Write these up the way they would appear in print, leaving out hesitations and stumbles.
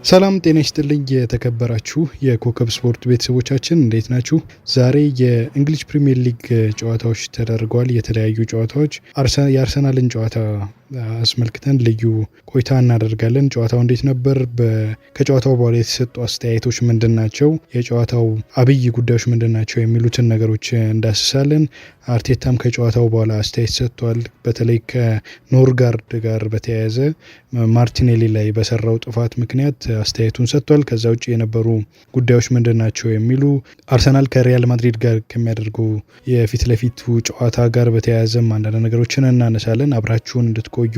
ሰላም ጤና ይስጥልኝ የተከበራችሁ የኮከብ ስፖርት ቤተሰቦቻችን እንዴት ናችሁ? ዛሬ የእንግሊዝ ፕሪሚየር ሊግ ጨዋታዎች ተደርገዋል። የተለያዩ ጨዋታዎች የአርሰናልን ጨዋታ አስመልክተን ልዩ ቆይታ እናደርጋለን። ጨዋታው እንዴት ነበር? ከጨዋታው በኋላ የተሰጡ አስተያየቶች ምንድን ናቸው? የጨዋታው አብይ ጉዳዮች ምንድን ናቸው? የሚሉትን ነገሮች እንዳስሳለን። አርቴታም ከጨዋታው በኋላ አስተያየት ሰጥቷል። በተለይ ከኖርጋርድ ጋር በተያያዘ ማርቲኔሊ ላይ በሰራው ጥፋት ምክንያት አስተያየቱን ሰጥቷል። ከዛ ውጭ የነበሩ ጉዳዮች ምንድን ናቸው የሚሉ አርሰናል ከሪያል ማድሪድ ጋር ከሚያደርገው የፊት ለፊቱ ጨዋታ ጋር በተያያዘም አንዳንድ ነገሮችን እናነሳለን። አብራችሁን እንድትቆዩ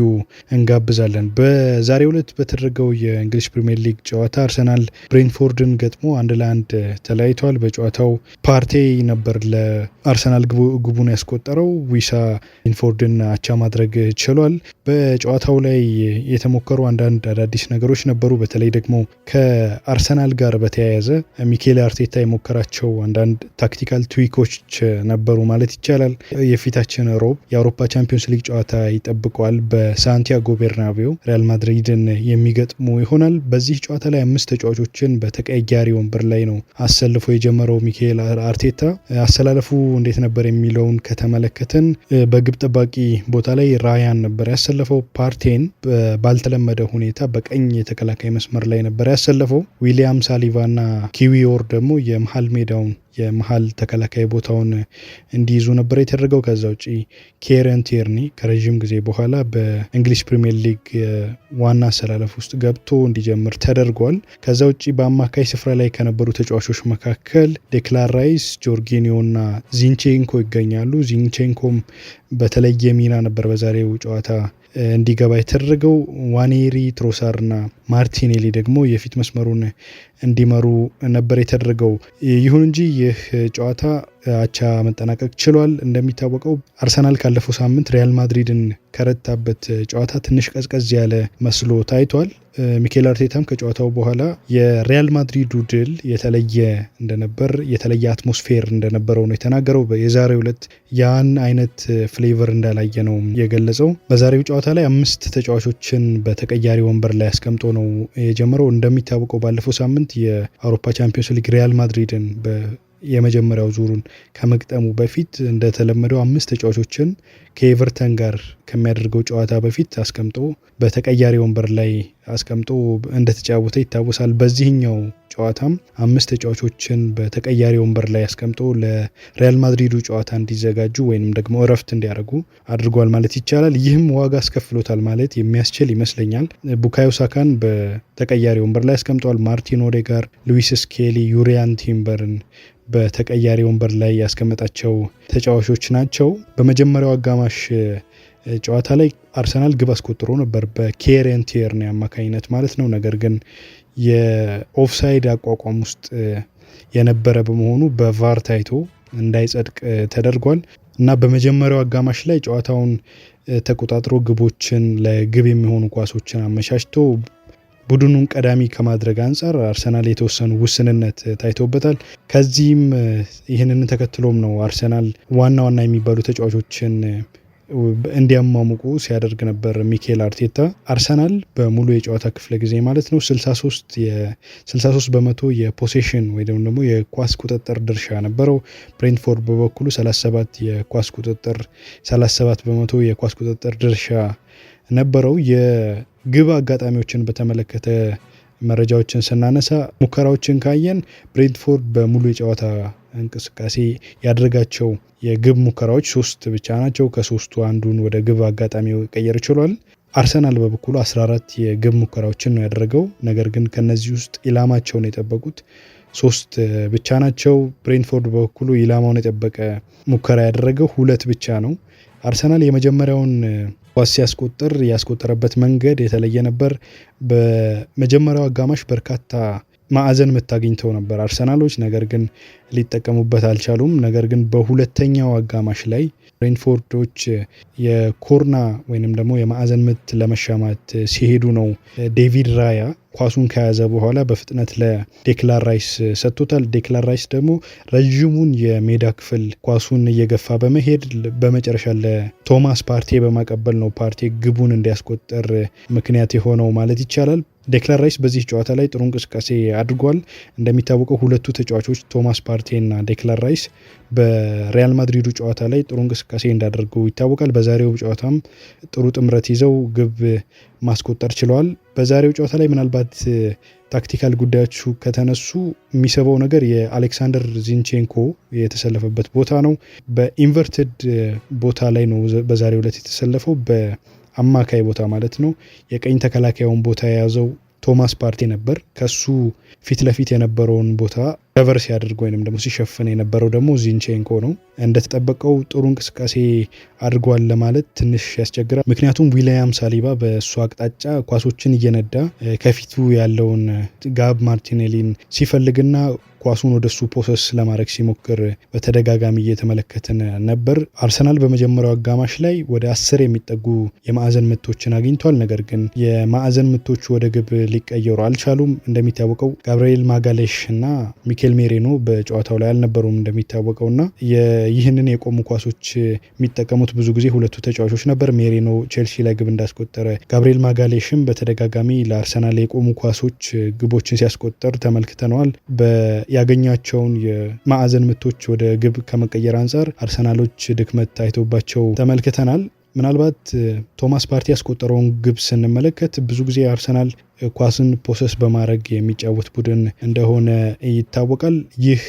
እንጋብዛለን። በዛሬው ዕለት በተደረገው የእንግሊዝ ፕሪሚየር ሊግ ጨዋታ አርሰናል ብሬንትፎርድን ገጥሞ 1-1 ተለያይቷል። በጨዋታው ፓርቴ ነበር ለአርሰናል ግቡን ያስቆጠረው። ዊሳ ብሬንትፎርድን አቻ ማድረግ ችሏል። በጨዋታው ላይ የተሞከሩ አንዳንድ አዳዲስ ነገሮች ነበሩ። በተለይ ደግሞ ከአርሰናል ጋር በተያያዘ ሚኬል አርቴታ የሞከራቸው አንዳንድ ታክቲካል ትዊኮች ነበሩ ማለት ይቻላል። የፊታችን ሮብ የአውሮፓ ቻምፒዮንስ ሊግ ጨዋታ ይጠብቀዋል። በሳንቲያጎ ቤርናቤው ሪያል ማድሪድን የሚገጥሙ ይሆናል። በዚህ ጨዋታ ላይ 5 ተጫዋቾችን በተቀያሪ ወንበር ላይ ነው አሰልፎ የጀመረው ሚኬል አርቴታ። አሰላለፉ እንዴት ነበር የሚለውን ከተመለከትን በግብ ጠባቂ ቦታ ላይ ራያን ነበር ያሰለፈው። ፓርቴን ባልተለመደ ሁኔታ በቀኝ የተከላካይ መስመር ላይ ነበር ያሰለፈው። ዊሊያም ሳሊቫና ኪዊዮር ደግሞ የመሃል ሜዳውን የመሃል ተከላካይ ቦታውን እንዲይዙ ነበር የተደረገው። ከዛ ውጪ ኬረን ቲርኒ ከረዥም ጊዜ በኋላ በእንግሊዝ ፕሪሚየር ሊግ ዋና አሰላለፍ ውስጥ ገብቶ እንዲጀምር ተደርጓል። ከዛ ውጪ በአማካይ ስፍራ ላይ ከነበሩ ተጫዋቾች መካከል ዴክላን ራይስ፣ ጆርጊኒዮ እና ዚንቼንኮ ይገኛሉ። ዚንቼንኮም በተለየ ሚና ነበር በዛሬው ጨዋታ እንዲገባ የተደረገው። ዋኔሪ፣ ትሮሳር እና ማርቲኔሊ ደግሞ የፊት መስመሩን እንዲመሩ ነበር የተደረገው። ይሁን እንጂ ይህ ጨዋታ አቻ መጠናቀቅ ችሏል። እንደሚታወቀው አርሰናል ካለፈው ሳምንት ሪያል ማድሪድን ከረታበት ጨዋታ ትንሽ ቀዝቀዝ ያለ መስሎ ታይቷል። ሚኬል አርቴታም ከጨዋታው በኋላ የሪያል ማድሪዱ ድል የተለየ እንደነበር፣ የተለየ አትሞስፌር እንደነበረው ነው የተናገረው። የዛሬው ዕለት ያን አይነት ፍሌቨር እንዳላየ ነው የገለጸው። በዛሬው ጨዋታ ላይ 5 ተጫዋቾችን በተቀያሪ ወንበር ላይ አስቀምጦ ነው የጀመረው። እንደሚታወቀው ባለፈው ሳምንት የአውሮፓ ቻምፒዮንስ ሊግ ሪያል ማድሪድን የመጀመሪያው ዙሩን ከመግጠሙ በፊት እንደተለመደው 5 ተጫዋቾችን ከኤቨርተን ጋር ከሚያደርገው ጨዋታ በፊት አስቀምጦ በተቀያሪ ወንበር ላይ አስቀምጦ እንደተጫወተ ይታወሳል። በዚህኛው ጨዋታም 5 ተጫዋቾችን በተቀያሪ ወንበር ላይ አስቀምጦ ለሪያል ማድሪዱ ጨዋታ እንዲዘጋጁ ወይንም ደግሞ እረፍት እንዲያደርጉ አድርጓል ማለት ይቻላል። ይህም ዋጋ አስከፍሎታል ማለት የሚያስችል ይመስለኛል። ቡካዮ ሳካን በተቀያሪ ወንበር ላይ አስቀምጧል። ማርቲን ኦዴጋር፣ ሉዊስ ስኬሊ፣ ዩሪያን ቲምበርን በተቀያሪ ወንበር ላይ ያስቀመጣቸው ተጫዋቾች ናቸው። በመጀመሪያው አጋማሽ ጨዋታ ላይ አርሰናል ግብ አስቆጥሮ ነበር በኬረን ቲርኒ አማካኝነት ማለት ነው። ነገር ግን የኦፍሳይድ አቋቋም ውስጥ የነበረ በመሆኑ በቫር ታይቶ እንዳይጸድቅ ተደርጓል እና በመጀመሪያው አጋማሽ ላይ ጨዋታውን ተቆጣጥሮ ግቦችን ለግብ የሚሆኑ ኳሶችን አመቻችቶ ቡድኑን ቀዳሚ ከማድረግ አንጻር አርሰናል የተወሰኑ ውስንነት ታይቶበታል። ከዚህም ይህንን ተከትሎም ነው አርሰናል ዋና ዋና የሚባሉ ተጫዋቾችን እንዲያሟሙቁ ሲያደርግ ነበር ሚኬል አርቴታ። አርሰናል በሙሉ የጨዋታ ክፍለ ጊዜ ማለት ነው 63 በመቶ የፖሴሽን ወይ ደግሞ የኳስ ቁጥጥር ድርሻ ነበረው። ብሬንትፎርድ በበኩሉ 37 በመቶ የኳስ ቁጥጥር ድርሻ ነበረው። የግብ አጋጣሚዎችን በተመለከተ መረጃዎችን ስናነሳ ሙከራዎችን ካየን ብሬንትፎርድ በሙሉ የጨዋታ እንቅስቃሴ ያደረጋቸው የግብ ሙከራዎች 3 ብቻ ናቸው። ከ3ቱ አንዱን ወደ ግብ አጋጣሚ ቀየር ችሏል። አርሰናል በበኩሉ 14 የግብ ሙከራዎችን ነው ያደረገው። ነገር ግን ከነዚህ ውስጥ ኢላማቸውን የጠበቁት 3 ብቻ ናቸው። ብሬንትፎርድ በበኩሉ ኢላማውን የጠበቀ ሙከራ ያደረገው 2 ብቻ ነው። አርሰናል የመጀመሪያውን ኳስ ሲያስቆጥር ያስቆጠረበት መንገድ የተለየ ነበር። በመጀመሪያው አጋማሽ በርካታ ማዕዘን ምት አግኝተው ነበር አርሰናሎች፣ ነገር ግን ሊጠቀሙበት አልቻሉም። ነገር ግን በሁለተኛው አጋማሽ ላይ ብሬንትፎርዶች የኮርና ወይንም ደግሞ የማዕዘን ምት ለመሻማት ሲሄዱ ነው ዴቪድ ራያ ኳሱን ከያዘ በኋላ በፍጥነት ለዴክላን ራይስ ሰጥቶታል። ዴክላን ራይስ ደግሞ ረዥሙን የሜዳ ክፍል ኳሱን እየገፋ በመሄድ በመጨረሻ ለቶማስ ፓርቴ በማቀበል ነው ፓርቴ ግቡን እንዲያስቆጠር ምክንያት የሆነው ማለት ይቻላል። ዴክላን ራይስ በዚህ ጨዋታ ላይ ጥሩ እንቅስቃሴ አድርጓል። እንደሚታወቀው ሁለቱ ተጫዋቾች ቶማስ ፓርቴ እና ዴክላን ራይስ በሪያል ማድሪዱ ጨዋታ ላይ ጥሩ እንቅስቃሴ እንዳደረጉ ይታወቃል። በዛሬው ጨዋታም ጥሩ ጥምረት ይዘው ግብ ማስቆጠር ችለዋል። በዛሬው ጨዋታ ላይ ምናልባት ታክቲካል ጉዳዮቹ ከተነሱ የሚስበው ነገር የአሌክሳንደር ዚንቼንኮ የተሰለፈበት ቦታ ነው። በኢንቨርትድ ቦታ ላይ ነው በዛሬው ዕለት የተሰለፈው፣ በአማካይ ቦታ ማለት ነው። የቀኝ ተከላካዩን ቦታ የያዘው ቶማስ ፓርቴ ነበር። ከሱ ፊት ለፊት የነበረውን ቦታ ከቨር ሲያደርግ ወይም ደግሞ ሲሸፍን የነበረው ደግሞ ዚንቼንኮ ነው። እንደተጠበቀው ጥሩ እንቅስቃሴ አድርጓል ለማለት ትንሽ ያስቸግራል። ምክንያቱም ዊሊያም ሳሊባ በእሱ አቅጣጫ ኳሶችን እየነዳ ከፊቱ ያለውን ጋብ ማርቲኔሊን ሲፈልግና ኳሱን ወደሱ ፖሰስ ለማድረግ ሲሞክር በተደጋጋሚ እየተመለከትን ነበር። አርሰናል በመጀመሪያው አጋማሽ ላይ ወደ 10 የሚጠጉ የማዕዘን ምቶችን አግኝቷል። ነገር ግን የማዕዘን ምቶቹ ወደ ግብ ሊቀየሩ አልቻሉም። እንደሚታወቀው ጋብርኤል ማጋሌሽ እና ሚኬል ሜሬኖ በጨዋታው ላይ አልነበሩም እንደሚታወቀውና ይህንን የቆሙ ኳሶች የሚጠቀሙት ብዙ ጊዜ ሁለቱ ተጫዋቾች ነበር። ሜሬኖ ቼልሲ ላይ ግብ እንዳስቆጠረ፣ ጋብርኤል ማጋሌሽም በተደጋጋሚ ለአርሰናል የቆሙ ኳሶች ግቦችን ሲያስቆጠር ተመልክተነዋል። ያገኛቸውን የማዕዘን ምቶች ወደ ግብ ከመቀየር አንጻር አርሰናሎች ድክመት ታይቶባቸው ተመልክተናል። ምናልባት ቶማስ ፓርቲ ያስቆጠረውን ግብ ስንመለከት ብዙ ጊዜ አርሰናል ኳስን ፖሰስ በማድረግ የሚጫወት ቡድን እንደሆነ ይታወቃል። ይህ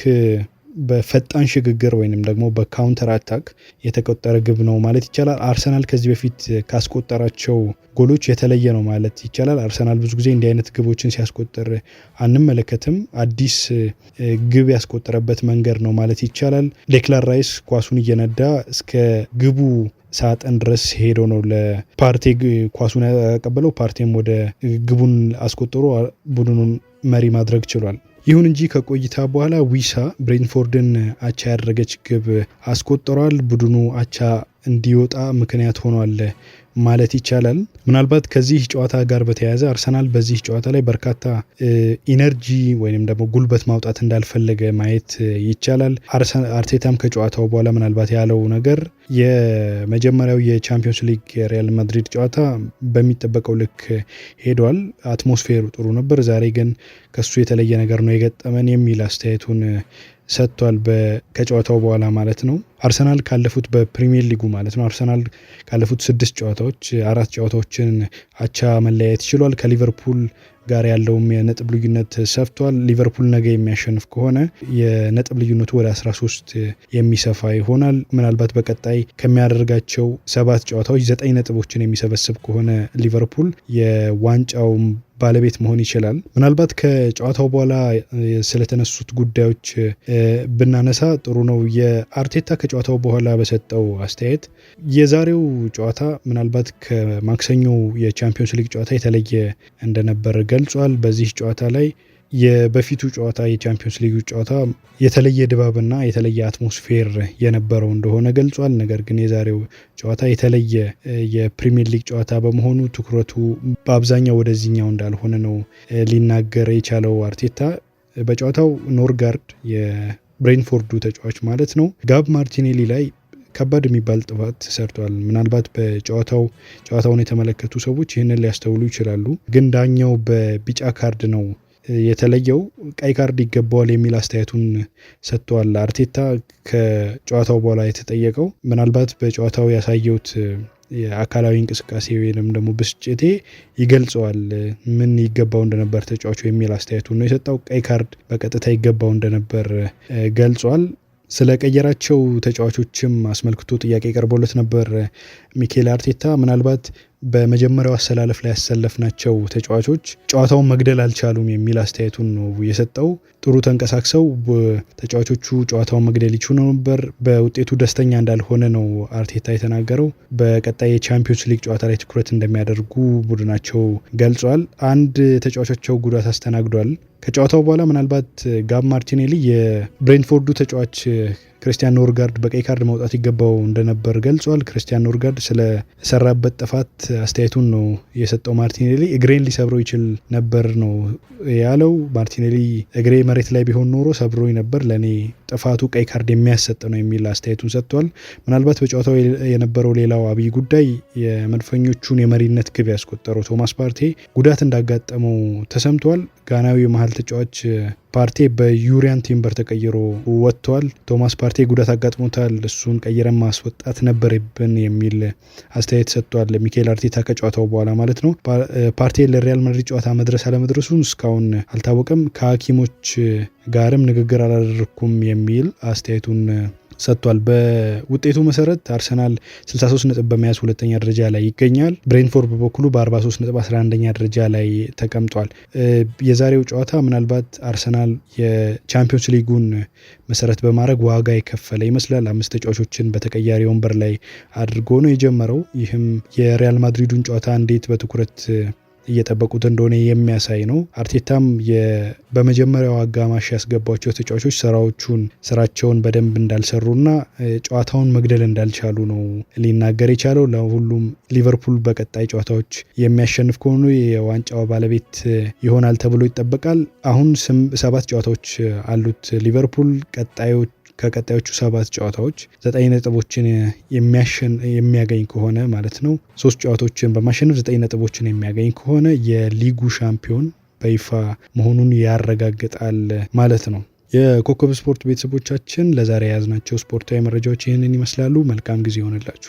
በፈጣን ሽግግር ወይንም ደግሞ በካውንተር አታክ የተቆጠረ ግብ ነው ማለት ይቻላል። አርሰናል ከዚህ በፊት ካስቆጠራቸው ጎሎች የተለየ ነው ማለት ይቻላል። አርሰናል ብዙ ጊዜ እንዲህ አይነት ግቦችን ሲያስቆጠር አንመለከትም። አዲስ ግብ ያስቆጠረበት መንገድ ነው ማለት ይቻላል። ዴክላን ራይስ ኳሱን እየነዳ እስከ ግቡ ሳጥን ድረስ ሄዶ ነው ለፓርቴ ኳሱን ያቀበለው። ፓርቴም ወደ ግቡን አስቆጥሮ ቡድኑን መሪ ማድረግ ችሏል። ይሁን እንጂ ከቆይታ በኋላ ዊሳ ብሬንትፎርድን አቻ ያደረገች ግብ አስቆጥሯል። ቡድኑ አቻ እንዲወጣ ምክንያት ሆኗል ማለት ይቻላል። ምናልባት ከዚህ ጨዋታ ጋር በተያያዘ አርሰናል በዚህ ጨዋታ ላይ በርካታ ኢነርጂ ወይም ደግሞ ጉልበት ማውጣት እንዳልፈለገ ማየት ይቻላል። አርቴታም ከጨዋታው በኋላ ምናልባት ያለው ነገር የመጀመሪያው የቻምፒዮንስ ሊግ የሪያል ማድሪድ ጨዋታ በሚጠበቀው ልክ ሄዷል፣ አትሞስፌሩ ጥሩ ነበር፣ ዛሬ ግን ከሱ የተለየ ነገር ነው የገጠመን የሚል አስተያየቱን ሰጥቷል። ከጨዋታው በኋላ ማለት ነው። አርሰናል ካለፉት በፕሪሚየር ሊጉ ማለት ነው አርሰናል ካለፉት 6 ጨዋታዎች 4 ጨዋታዎችን አቻ መለያየት ችሏል። ከሊቨርፑል ጋር ያለውም የነጥብ ልዩነት ሰፍቷል። ሊቨርፑል ነገ የሚያሸንፍ ከሆነ የነጥብ ልዩነቱ ወደ 13 የሚሰፋ ይሆናል። ምናልባት በቀጣይ ከሚያደርጋቸው 7 ጨዋታዎች 9 ነጥቦችን የሚሰበስብ ከሆነ ሊቨርፑል የዋንጫው ባለቤት መሆን ይችላል። ምናልባት ከጨዋታው በኋላ ስለተነሱት ጉዳዮች ብናነሳ ጥሩ ነው። የአርቴታ ከጨዋታው በኋላ በሰጠው አስተያየት የዛሬው ጨዋታ ምናልባት ከማክሰኞው የቻምፒዮንስ ሊግ ጨዋታ የተለየ እንደነበር ገልጿል። በዚህ ጨዋታ ላይ የበፊቱ ጨዋታ የቻምፒዮንስ ሊግ ጨዋታ የተለየ ድባብና የተለየ አትሞስፌር የነበረው እንደሆነ ገልጿል። ነገር ግን የዛሬው ጨዋታ የተለየ የፕሪሚየር ሊግ ጨዋታ በመሆኑ ትኩረቱ በአብዛኛው ወደዚህኛው እንዳልሆነ ነው ሊናገር የቻለው አርቴታ። በጨዋታው ኖርጋርድ የብሬንትፎርዱ ተጫዋች ማለት ነው ጋብ ማርቲኔሊ ላይ ከባድ የሚባል ጥፋት ሰርቷል። ምናልባት ጨዋታውን የተመለከቱ ሰዎች ይህንን ሊያስተውሉ ይችላሉ። ግን ዳኛው በቢጫ ካርድ ነው የተለየው፣ ቀይ ካርድ ይገባዋል የሚል አስተያየቱን ሰጥቷል። አርቴታ ከጨዋታው በኋላ የተጠየቀው ምናልባት በጨዋታው ያሳየውት የአካላዊ እንቅስቃሴ ወይም ደግሞ ብስጭቴ ይገልጸዋል፣ ምን ይገባው እንደነበር ተጫዋቹ የሚል አስተያየቱን ነው የሰጠው። ቀይ ካርድ በቀጥታ ይገባው እንደነበር ገልጿል። ስለ ቀየራቸው ተጫዋቾችም አስመልክቶ ጥያቄ ቀርቦለት ነበር ሚኬል አርቴታ። ምናልባት በመጀመሪያው አሰላለፍ ላይ ያሰለፍናቸው ተጫዋቾች ጨዋታውን መግደል አልቻሉም የሚል አስተያየቱን ነው የሰጠው። ጥሩ ተንቀሳቅሰው ተጫዋቾቹ ጨዋታውን መግደል ይችሉ ነበር። በውጤቱ ደስተኛ እንዳልሆነ ነው አርቴታ የተናገረው። በቀጣይ የቻምፒዮንስ ሊግ ጨዋታ ላይ ትኩረት እንደሚያደርጉ ቡድናቸው ገልጿል። አንድ ተጫዋቻቸው ጉዳት አስተናግዷል። ከጨዋታው በኋላ ምናልባት ጋብ ማርቲኔሊ የብሬንትፎርዱ ተጫዋች ክርስቲያን ኖርጋርድ በቀይ ካርድ መውጣት ይገባው እንደነበር ገልጿል። ክርስቲያን ኖርጋርድ ስለሰራበት ጥፋት አስተያየቱን ነው የሰጠው። ማርቲኔሊ እግሬን ሊሰብረው ይችል ነበር ነው ያለው። ማርቲኔሊ እግሬ መሬት ላይ ቢሆን ኖሮ ሰብሮኝ ነበር፣ ለእኔ ጥፋቱ ቀይ ካርድ የሚያሰጥ ነው የሚል አስተያየቱን ሰጥቷል። ምናልባት በጨዋታው የነበረው ሌላው አብይ ጉዳይ የመድፈኞቹን የመሪነት ግብ ያስቆጠረው ቶማስ ፓርቴ ጉዳት እንዳጋጠመው ተሰምቷል። ጋናዊ የመሀል ተጫዋች ፓርቴ በዩሪያን ቲምበር ተቀይሮ ወጥቷል። ቶማስ ፓርቴ ጉዳት አጋጥሞታል፣ እሱን ቀይረን ማስወጣት ነበረብን የሚል አስተያየት ሰጥቷል ሚኬል አርቴታ ከጨዋታው በኋላ ማለት ነው። ፓርቴ ለሪያል ማድሪድ ጨዋታ መድረስ አለመድረሱን እስካሁን አልታወቀም። ከሐኪሞች ጋርም ንግግር አላደረኩም የሚል አስተያየቱን ሰጥቷል። በውጤቱ መሰረት አርሰናል 63 ነጥብ በመያዝ ሁለተኛ ደረጃ ላይ ይገኛል። ብሬንትፎርድ በበኩሉ በ43 ነጥብ 11ኛ ደረጃ ላይ ተቀምጧል። የዛሬው ጨዋታ ምናልባት አርሰናል የቻምፒዮንስ ሊጉን መሰረት በማድረግ ዋጋ የከፈለ ይመስላል። 5 ተጫዋቾችን በተቀያሪ ወንበር ላይ አድርጎ ነው የጀመረው። ይህም የሪያል ማድሪዱን ጨዋታ እንዴት በትኩረት እየጠበቁት እንደሆነ የሚያሳይ ነው። አርቴታም በመጀመሪያው አጋማሽ ያስገባቸው ተጫዋቾች ስራቸውን በደንብ እንዳልሰሩና ጨዋታውን መግደል እንዳልቻሉ ነው ሊናገር የቻለው። ለሁሉም ሊቨርፑል በቀጣይ ጨዋታዎች የሚያሸንፍ ከሆኑ የዋንጫው ባለቤት ይሆናል ተብሎ ይጠበቃል። አሁን 7 ጨዋታዎች አሉት ሊቨርፑል። ከቀጣዮቹ 7 ጨዋታዎች 9 ነጥቦችን የሚያገኝ ከሆነ ማለት ነው 3 ጨዋታዎችን በማሸነፍ 9 ነጥቦችን የሚያገኝ ከሆነ የሊጉ ሻምፒዮን በይፋ መሆኑን ያረጋግጣል ማለት ነው። የኮከብ ስፖርት ቤተሰቦቻችን ለዛሬ የያዝናቸው ስፖርታዊ መረጃዎች ይህንን ይመስላሉ። መልካም ጊዜ ይሆንላችሁ።